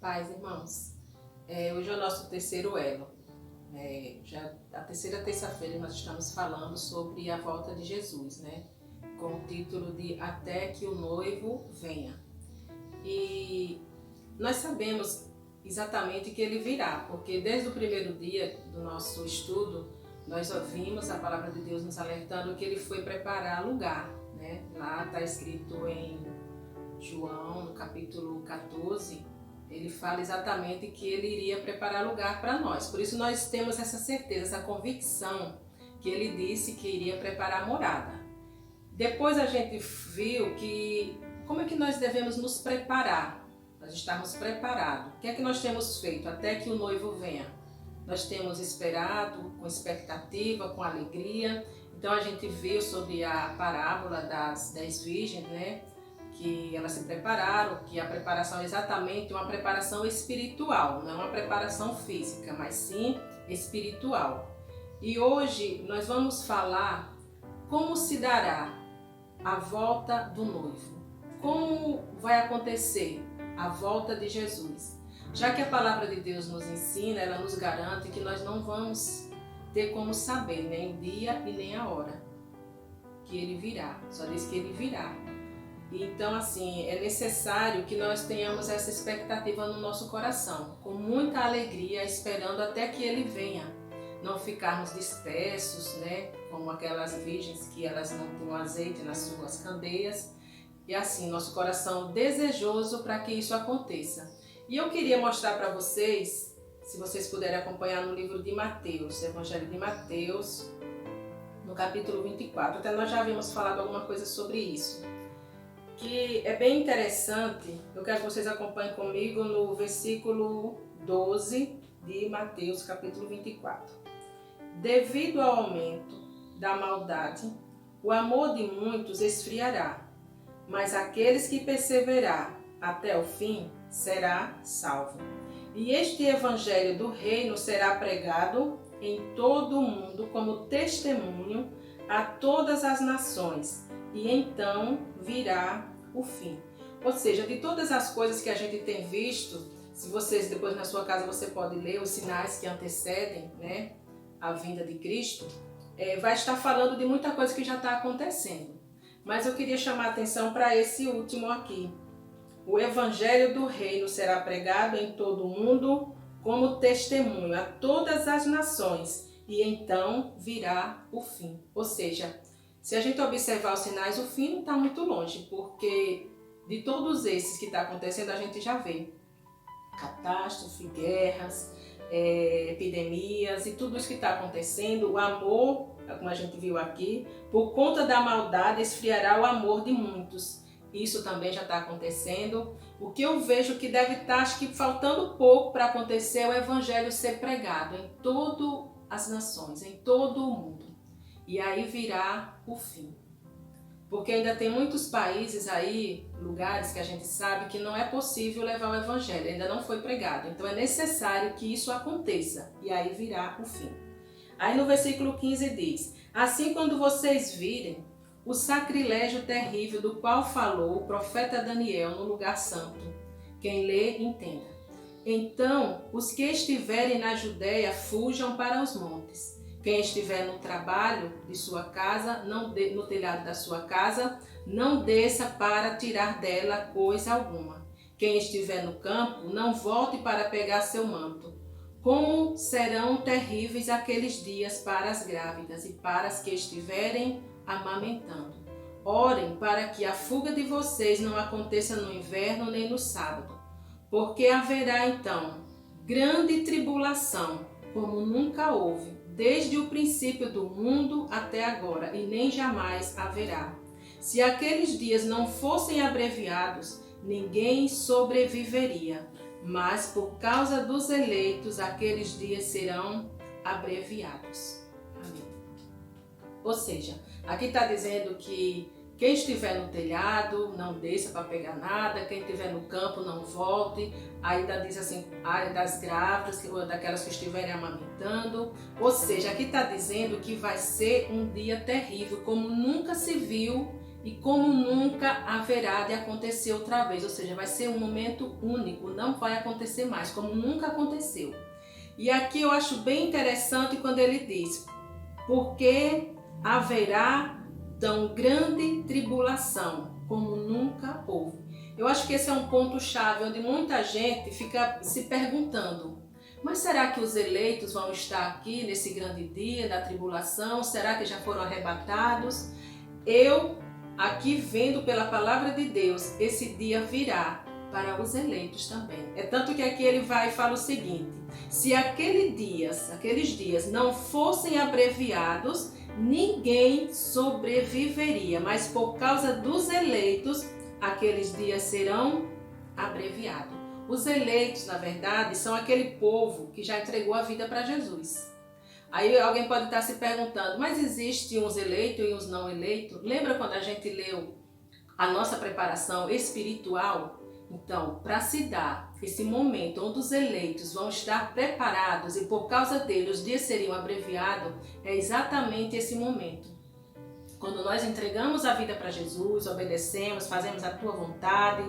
Paz, irmãos. Hoje é o nosso terceiro elo. Já a terceira terça-feira nós estamos falando sobre a volta de Jesus, né? Com o título de Até que o Noivo Venha. E nós sabemos exatamente que ele virá, porque desde o primeiro dia do nosso estudo, nós ouvimos a palavra de Deus nos alertando que ele foi preparar lugar, né? Lá está escrito em João, no capítulo 14, ele fala exatamente que ele iria preparar lugar para nós. Por isso nós temos essa certeza, essa convicção que ele disse que iria preparar morada. Depois a gente viu que como é que nós devemos nos preparar, nós estamos preparados. O que é que nós temos feito até que o noivo venha? Nós temos esperado com expectativa, com alegria. Então a gente viu sobre a parábola das 10 virgens, né? Que elas se prepararam, que a preparação é exatamente uma preparação espiritual, não é uma preparação física, mas sim espiritual. E hoje nós vamos falar como se dará a volta do noivo, como vai acontecer a volta de Jesus. Já que a palavra de Deus nos ensina, ela nos garante que nós não vamos ter como saber nem o dia e nem a hora que ele virá, só diz que ele virá. Então, assim, é necessário que nós tenhamos essa expectativa no nosso coração, com muita alegria, esperando até que ele venha. Não ficarmos dispersos, né? Como aquelas virgens que elas não tinham azeite nas suas candeias. E assim, nosso coração desejoso para que isso aconteça. E eu queria mostrar para vocês, se vocês puderem acompanhar no livro de Mateus, Evangelho de Mateus, no capítulo 24. Até nós já havíamos falado alguma coisa sobre isso. Que é bem interessante, eu quero que vocês acompanhem comigo no versículo 12 de Mateus, capítulo 24. Devido ao aumento da maldade, o amor de muitos esfriará, mas aqueles que perseverar até o fim será salvo. E este evangelho do reino será pregado em todo o mundo como testemunho a todas as nações, e então virá o fim. Ou seja, de todas as coisas que a gente tem visto, se vocês depois na sua casa você pode ler os sinais que antecedem, né, a vinda de Cristo, vai estar falando de muita coisa que já está acontecendo. Mas eu queria chamar a atenção para esse último aqui. O evangelho do reino será pregado em todo o mundo como testemunho a todas as nações, e então virá o fim. Ou seja, se a gente observar os sinais, o fim não está muito longe, porque de todos esses que está acontecendo, a gente já vê catástrofe, guerras, epidemias e tudo isso que está acontecendo. O amor, como a gente viu aqui, por conta da maldade, esfriará o amor de muitos. Isso também já está acontecendo. O que eu vejo que deve estar, acho que faltando pouco para acontecer, é o evangelho ser pregado em todas as nações, em todo o mundo. E aí virá o fim. Porque ainda tem muitos países aí, lugares que a gente sabe que não é possível levar o evangelho, ainda não foi pregado. Então é necessário que isso aconteça, e aí virá o fim. Aí no versículo 15 diz: assim, quando vocês virem o sacrilégio terrível do qual falou o profeta Daniel no lugar santo, quem lê, entenda. Então os que estiverem na Judéia fujam para os montes. Quem estiver no trabalho de sua casa, no telhado da sua casa, não desça para tirar dela coisa alguma. Quem estiver no campo, não volte para pegar seu manto. Como serão terríveis aqueles dias para as grávidas e para as que estiverem amamentando. Orem para que a fuga de vocês não aconteça no inverno nem no sábado, porque haverá então grande tribulação, como nunca houve, desde o princípio do mundo até agora, e nem jamais haverá. Se aqueles dias não fossem abreviados, ninguém sobreviveria, mas por causa dos eleitos, aqueles dias serão abreviados. Amém. Ou seja, aqui está dizendo que quem estiver no telhado, não desça para pegar nada. Quem estiver no campo, não volte. Ainda diz assim, área das grávidas, daquelas que estiverem amamentando. Ou seja, aqui está dizendo que vai ser um dia terrível, como nunca se viu e como nunca haverá de acontecer outra vez. Ou seja, vai ser um momento único, não vai acontecer mais, como nunca aconteceu. E aqui eu acho bem interessante quando ele diz: porque haverá tão grande tribulação como nunca houve. Eu acho que esse é um ponto-chave onde muita gente fica se perguntando: mas será que os eleitos vão estar aqui nesse grande dia da tribulação? Será que já foram arrebatados? Eu, aqui vendo pela palavra de Deus, esse dia virá para os eleitos também. É tanto que aqui ele vai e fala o seguinte: se aqueles dias não fossem abreviados, ninguém sobreviveria, mas por causa dos eleitos, aqueles dias serão abreviados. Os eleitos, na verdade, são aquele povo que já entregou a vida para Jesus. Aí alguém pode estar se perguntando: mas existem uns eleitos e uns não eleitos? Lembra quando a gente leu a nossa preparação espiritual? Então, para se dar esse momento onde os eleitos vão estar preparados e por causa dele os dias seriam abreviados, é exatamente esse momento. Quando nós entregamos a vida para Jesus, obedecemos, fazemos a tua vontade,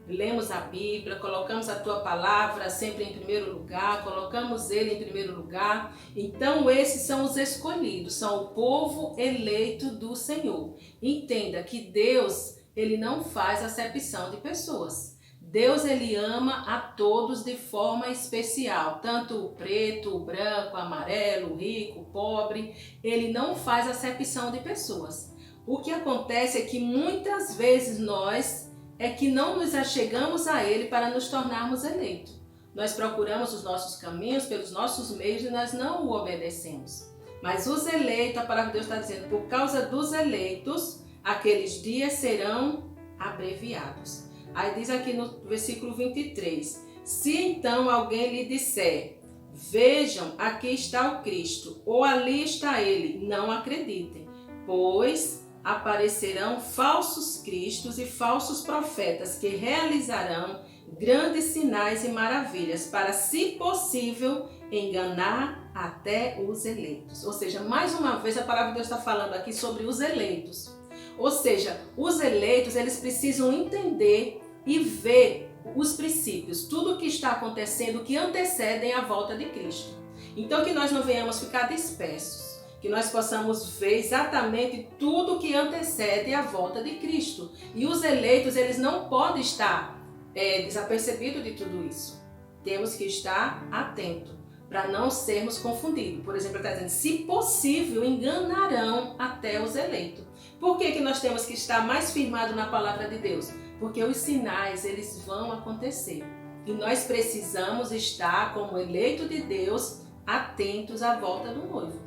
lemos a Bíblia, colocamos a tua palavra sempre em primeiro lugar, colocamos ele em primeiro lugar. Então esses são os escolhidos, são o povo eleito do Senhor. Entenda que Deus, ele não faz acepção de pessoas. Deus, ele ama a todos de forma especial, tanto o preto, o branco, o amarelo, o rico, o pobre. Ele não faz acepção de pessoas. O que acontece é que muitas vezes nós é que não nos achegamos a ele para nos tornarmos eleitos. Nós procuramos os nossos caminhos pelos nossos meios e nós não o obedecemos. Mas os eleitos, a palavra de Deus está dizendo, por causa dos eleitos, aqueles dias serão abreviados. Aí diz aqui no versículo 23, se então alguém lhe disser, vejam, aqui está o Cristo, ou ali está ele, não acreditem, pois aparecerão falsos cristos e falsos profetas que realizarão grandes sinais e maravilhas para, se possível, enganar até os eleitos. Ou seja, mais uma vez a palavra de Deus está falando aqui sobre os eleitos. Ou seja, os eleitos, eles precisam entender e ver os princípios, tudo o que está acontecendo que antecedem a volta de Cristo. Então que nós não venhamos ficar dispersos, que nós possamos ver exatamente tudo o que antecede a volta de Cristo. E os eleitos, eles não podem estar desapercebidos de tudo isso. Temos que estar atentos para não sermos confundidos. Por exemplo, ele está dizendo, se possível, enganarão até os eleitos. Por que nós temos que estar mais firmados na palavra de Deus? Porque os sinais, eles vão acontecer. E nós precisamos estar, como eleito de Deus, atentos à volta do noivo.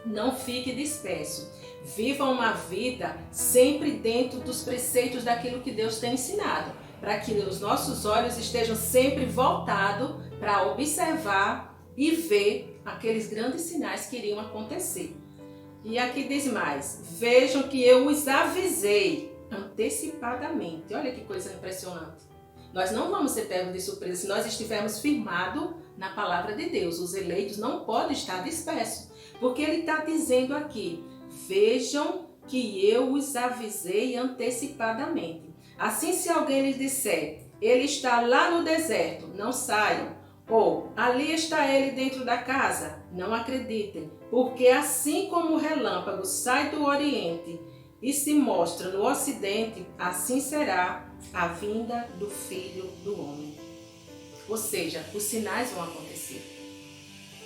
Não fique disperso. Viva uma vida sempre dentro dos preceitos daquilo que Deus tem ensinado, para que os nossos olhos estejam sempre voltados para observar e ver aqueles grandes sinais que iriam acontecer. E aqui diz mais, vejam que eu os avisei antecipadamente. Olha que coisa impressionante. Nós não vamos ser pegos de surpresa se nós estivermos firmados na palavra de Deus. Os eleitos não podem estar dispersos, porque ele está dizendo aqui, vejam que eu os avisei antecipadamente. Assim, se alguém lhes disser, ele está lá no deserto, não saiam. Ou, ali está ele dentro da casa, não acreditem. Porque assim como o relâmpago sai do oriente e se mostra no ocidente, assim será a vinda do Filho do Homem. Ou seja, os sinais vão acontecer.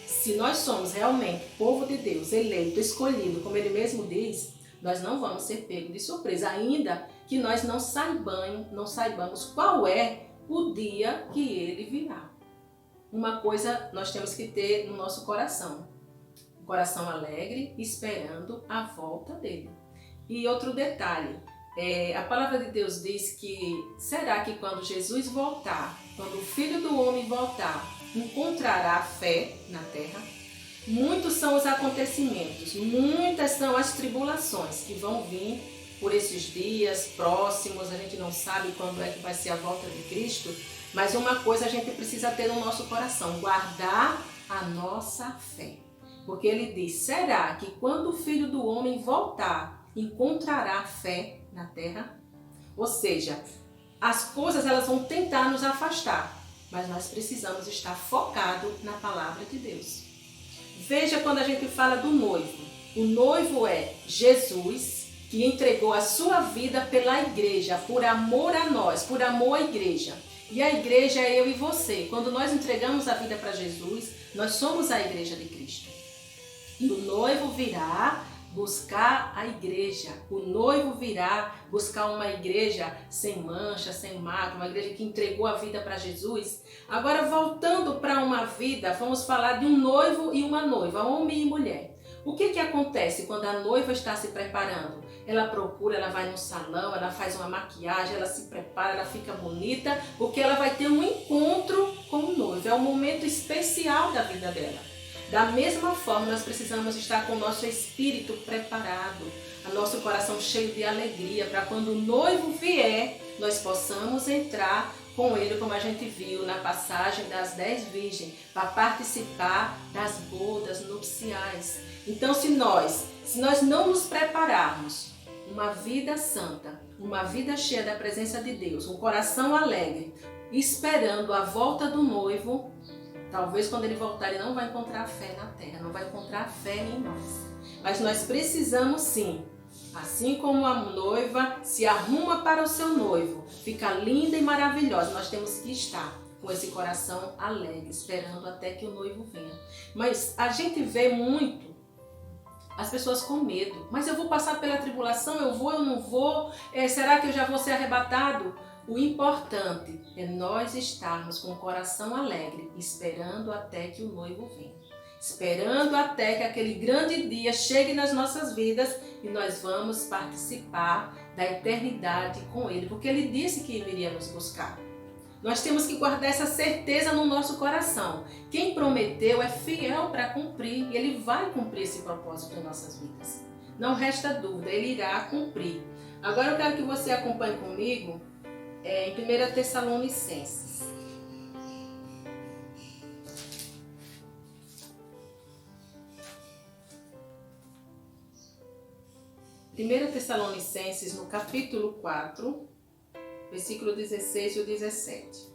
Se nós somos realmente povo de Deus, eleito, escolhido, como ele mesmo diz, nós não vamos ser pegos de surpresa, ainda que nós não saibamos qual é o dia que ele virá. Uma coisa nós temos que ter no nosso coração, um coração alegre, esperando a volta dele. E outro detalhe, a palavra de Deus diz que, será que quando Jesus voltar, quando o Filho do Homem voltar, encontrará fé na terra? Muitos são os acontecimentos, muitas são as tribulações que vão vir por esses dias próximos. A gente não sabe quando é que vai ser a volta de Cristo, mas uma coisa a gente precisa ter no nosso coração, guardar a nossa fé. Porque ele diz, será que quando o Filho do Homem voltar, encontrará fé na terra? Ou seja, as coisas elas vão tentar nos afastar, mas nós precisamos estar focados na palavra de Deus. Veja quando a gente fala do noivo. O noivo é Jesus, que entregou a sua vida pela igreja, por amor a nós, por amor à igreja. E a igreja é eu e você. Quando nós entregamos a vida para Jesus, nós somos a igreja de Cristo. E o noivo virá buscar a igreja. O noivo virá buscar uma igreja sem mancha, sem mácula, uma igreja que entregou a vida para Jesus. Agora, voltando para uma vida, vamos falar de um noivo e uma noiva, homem e mulher. O que acontece quando a noiva está se preparando? Ela procura, ela vai no salão, ela faz uma maquiagem, ela se prepara, ela fica bonita, porque ela vai ter um encontro com o noivo. É um momento especial da vida dela. Da mesma forma, nós precisamos estar com o nosso espírito preparado, o nosso coração cheio de alegria, para quando o noivo vier, nós possamos entrar com ele, como a gente viu na passagem das 10 virgens, para participar das bodas nupciais. Então, se nós não nos prepararmos, uma vida santa, uma vida cheia da presença de Deus, um coração alegre, esperando a volta do noivo, talvez quando ele voltar ele não vai encontrar fé na terra, não vai encontrar fé em nós. Mas nós precisamos sim, assim como a noiva se arruma para o seu noivo, fica linda e maravilhosa, nós temos que estar com esse coração alegre, esperando até que o noivo venha. Mas a gente vê muito as pessoas com medo. Mas eu vou passar pela tribulação, eu vou, eu não vou? Será que eu já vou ser arrebatado? O importante é nós estarmos com o coração alegre, esperando até que o noivo venha. Esperando até que aquele grande dia chegue nas nossas vidas e nós vamos participar da eternidade com Ele, porque Ele disse que viria nos buscar. Nós temos que guardar essa certeza no nosso coração. Quem prometeu é fiel para cumprir e Ele vai cumprir esse propósito em nossas vidas. Não resta dúvida, Ele irá cumprir. Agora eu quero que você acompanhe comigo em 1 Tessalonicenses. Tessalonicenses, no capítulo 4, versículo 16 e 17.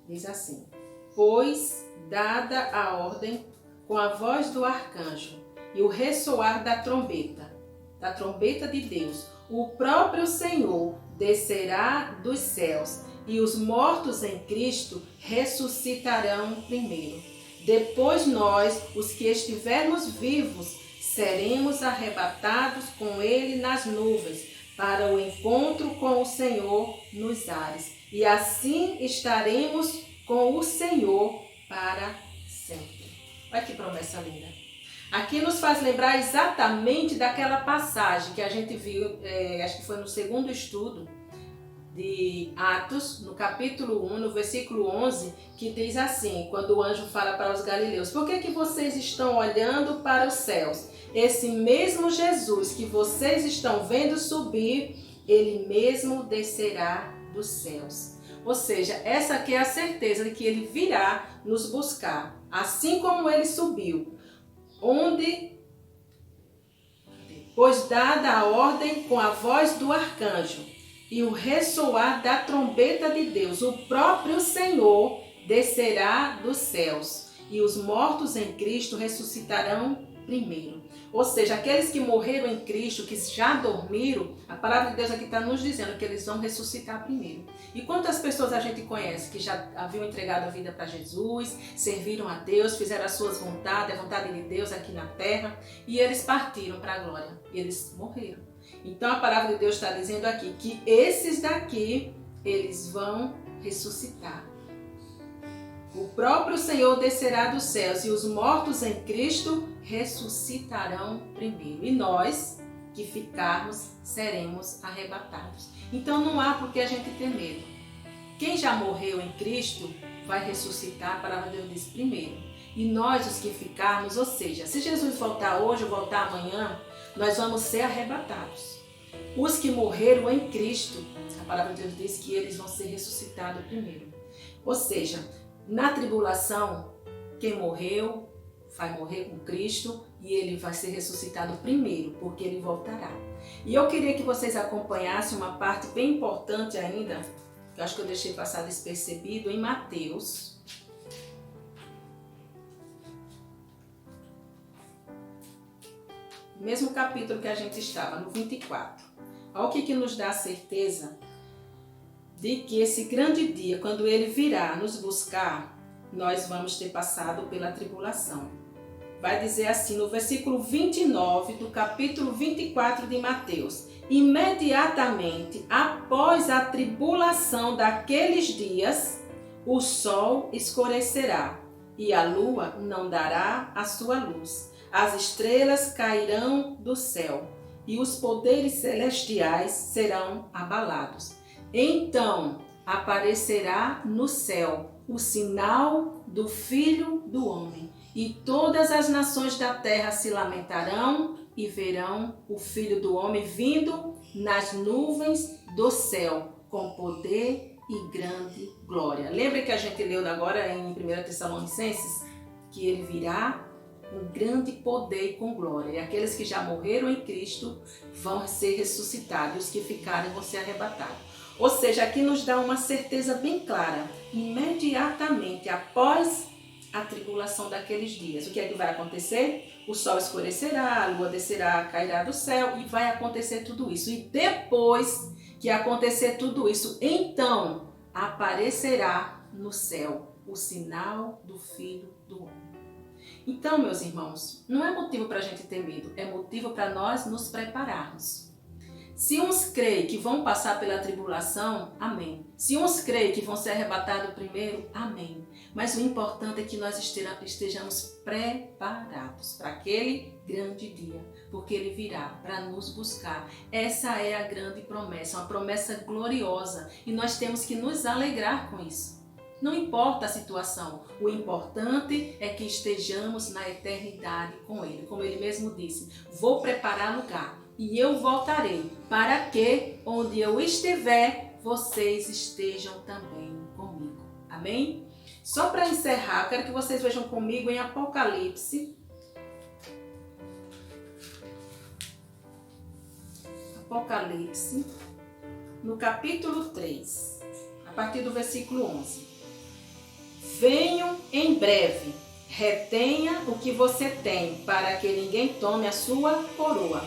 Diz assim: Pois, dada a ordem, com a voz do arcanjo e o ressoar da trombeta de Deus, o próprio Senhor descerá dos céus e os mortos em Cristo ressuscitarão primeiro. Depois nós, os que estivermos vivos, seremos arrebatados com Ele nas nuvens, para o encontro com o Senhor nos ares. E assim estaremos com o Senhor para sempre. Olha que promessa linda. Aqui nos faz lembrar exatamente daquela passagem que a gente viu, acho que foi no segundo estudo de Atos, no capítulo 1, no versículo 11, que diz assim, quando o anjo fala para os galileus: Por que vocês estão olhando para os céus? Esse mesmo Jesus que vocês estão vendo subir, Ele mesmo descerá dos céus. Ou seja, essa aqui é a certeza de que Ele virá nos buscar, assim como Ele subiu. Pois dada a ordem com a voz do arcanjo e o ressoar da trombeta de Deus, o próprio Senhor descerá dos céus e os mortos em Cristo ressuscitarão primeiro. Ou seja, aqueles que morreram em Cristo, que já dormiram, a palavra de Deus aqui está nos dizendo que eles vão ressuscitar primeiro. E quantas pessoas a gente conhece que já haviam entregado a vida para Jesus, serviram a Deus, fizeram as suas vontades, a vontade de Deus aqui na terra, e eles partiram para a glória, e eles morreram. Então a palavra de Deus está dizendo aqui que esses daqui, eles vão ressuscitar. O próprio Senhor descerá dos céus e os mortos em Cristo ressuscitarão primeiro. E nós, que ficarmos, seremos arrebatados. Então não há por que a gente ter medo. Quem já morreu em Cristo vai ressuscitar, a palavra de Deus diz, primeiro. E nós, os que ficarmos, ou seja, se Jesus voltar hoje ou voltar amanhã, nós vamos ser arrebatados. Os que morreram em Cristo, a palavra de Deus diz que eles vão ser ressuscitados primeiro. Ou seja, na tribulação, quem morreu vai morrer com Cristo e ele vai ser ressuscitado primeiro, porque ele voltará. E eu queria que vocês acompanhassem uma parte bem importante ainda, que eu acho que eu deixei passar despercebido, em Mateus. Mesmo capítulo que a gente estava, no 24. Olha o que nos dá a certeza de que esse grande dia, quando ele virá nos buscar, nós vamos ter passado pela tribulação. Vai dizer assim, no versículo 29 do capítulo 24 de Mateus: imediatamente após a tribulação daqueles dias, o sol escurecerá e a lua não dará a sua luz. As estrelas cairão do céu e os poderes celestiais serão abalados. Então aparecerá no céu o sinal do Filho do Homem, e todas as nações da terra se lamentarão e verão o Filho do Homem vindo nas nuvens do céu com poder e grande glória. Lembra que a gente leu agora em 1 Tessalonicenses que ele virá com grande poder e com glória, e aqueles que já morreram em Cristo vão ser ressuscitados, e os que ficarem vão ser arrebatados. Ou seja, aqui nos dá uma certeza bem clara: imediatamente após a tribulação daqueles dias, o que é que vai acontecer? O sol escurecerá, a lua descerá, cairá do céu, e vai acontecer tudo isso. E depois que acontecer tudo isso, então aparecerá no céu o sinal do Filho do Homem. Então, meus irmãos, não é motivo para a gente ter medo, é motivo para nós nos prepararmos. Se uns creem que vão passar pela tribulação, amém. Se uns creem que vão ser arrebatados primeiro, amém. Mas o importante é que nós estejamos preparados para aquele grande dia, porque ele virá para nos buscar. Essa é a grande promessa, uma promessa gloriosa, e nós temos que nos alegrar com isso. Não importa a situação, o importante é que estejamos na eternidade com ele. Como ele mesmo disse, vou preparar lugar e eu voltarei para que, onde eu estiver, vocês estejam também comigo. Amém? Só para encerrar, quero que vocês vejam comigo em Apocalipse. Apocalipse, no capítulo 3, a partir do versículo 11. Venho em breve, retenha o que você tem, para que ninguém tome a sua coroa.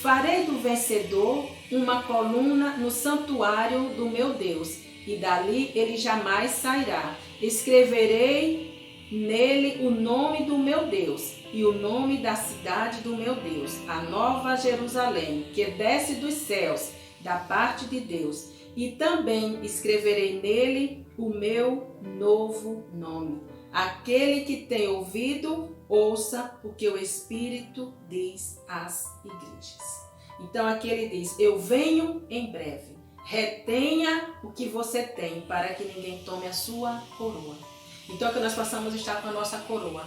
Farei do vencedor uma coluna no santuário do meu Deus, e dali ele jamais sairá. Escreverei nele o nome do meu Deus e o nome da cidade do meu Deus, a nova Jerusalém, que desce dos céus, da parte de Deus. E também escreverei nele o meu novo nome. Aquele que tem ouvido, ouça o que o Espírito diz às igrejas. Então aqui ele diz, eu venho em breve. Retenha o que você tem, para que ninguém tome a sua coroa. Então que nós possamos estar com a nossa coroa,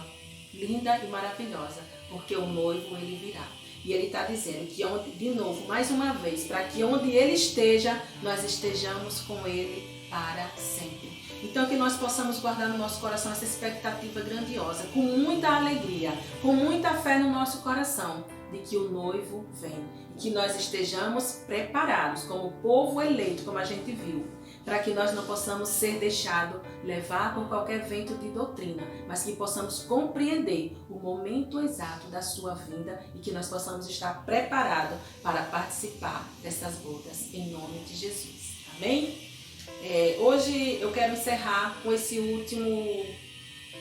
linda e maravilhosa, porque o noivo ele virá. E ele está dizendo que, de novo, mais uma vez, para que onde ele esteja, nós estejamos com ele para sempre. Então que nós possamos guardar no nosso coração essa expectativa grandiosa, com muita alegria, com muita fé no nosso coração, de que o noivo vem. E que nós estejamos preparados como povo eleito, como a gente viu, para que nós não possamos ser deixados levar por qualquer vento de doutrina, mas que possamos compreender o momento exato da sua vinda e que nós possamos estar preparados para participar dessas bodas, em nome de Jesus. Amém? Hoje eu quero encerrar com esse último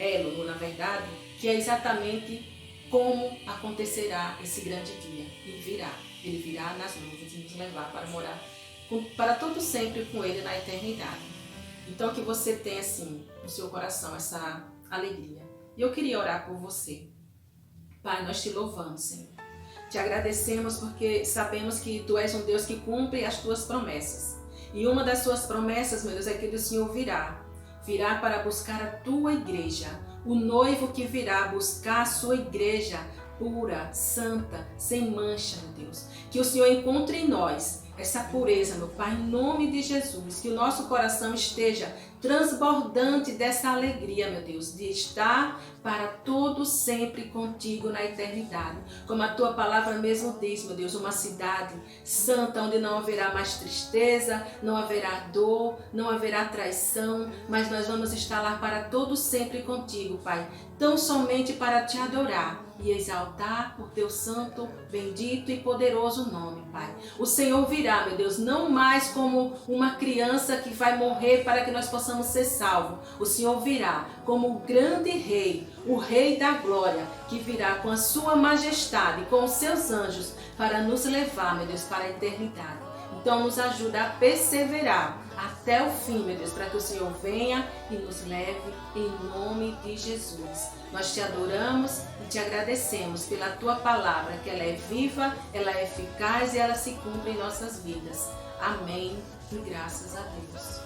elo, na verdade, que é exatamente como acontecerá esse grande dia. Ele virá nas nuvens e nos levar para morar para todo sempre com ele na eternidade. Então que você tenha assim no seu coração essa alegria. E eu queria orar por você. Pai, nós te louvamos, Senhor. Te agradecemos porque sabemos que tu és um Deus que cumpre as tuas promessas. E uma das suas promessas, meu Deus, é que o Senhor virá para buscar a tua igreja. O noivo que virá buscar a sua igreja pura, santa, sem mancha, meu Deus. Que o Senhor encontre em nós essa pureza, meu Pai, em nome de Jesus, que o nosso coração esteja transbordante dessa alegria, meu Deus, de estar para todo sempre contigo na eternidade. Como a tua palavra mesmo diz, meu Deus, uma cidade santa onde não haverá mais tristeza, não haverá dor, não haverá traição, mas nós vamos estar lá para todo sempre contigo, Pai, tão somente para te adorar e exaltar por teu santo, bendito e poderoso nome, Pai. O Senhor virá, meu Deus, não mais como uma criança que vai morrer para que nós possamos ser salvos. O Senhor virá como o grande rei, o rei da glória, que virá com a sua majestade, com os seus anjos, para nos levar, meu Deus, para a eternidade. Então nos ajuda a perseverar até o fim, meu Deus, para que o Senhor venha e nos leve em nome de Jesus. Nós te adoramos e te agradecemos pela tua palavra, que ela é viva, ela é eficaz e ela se cumpre em nossas vidas. Amém e graças a Deus.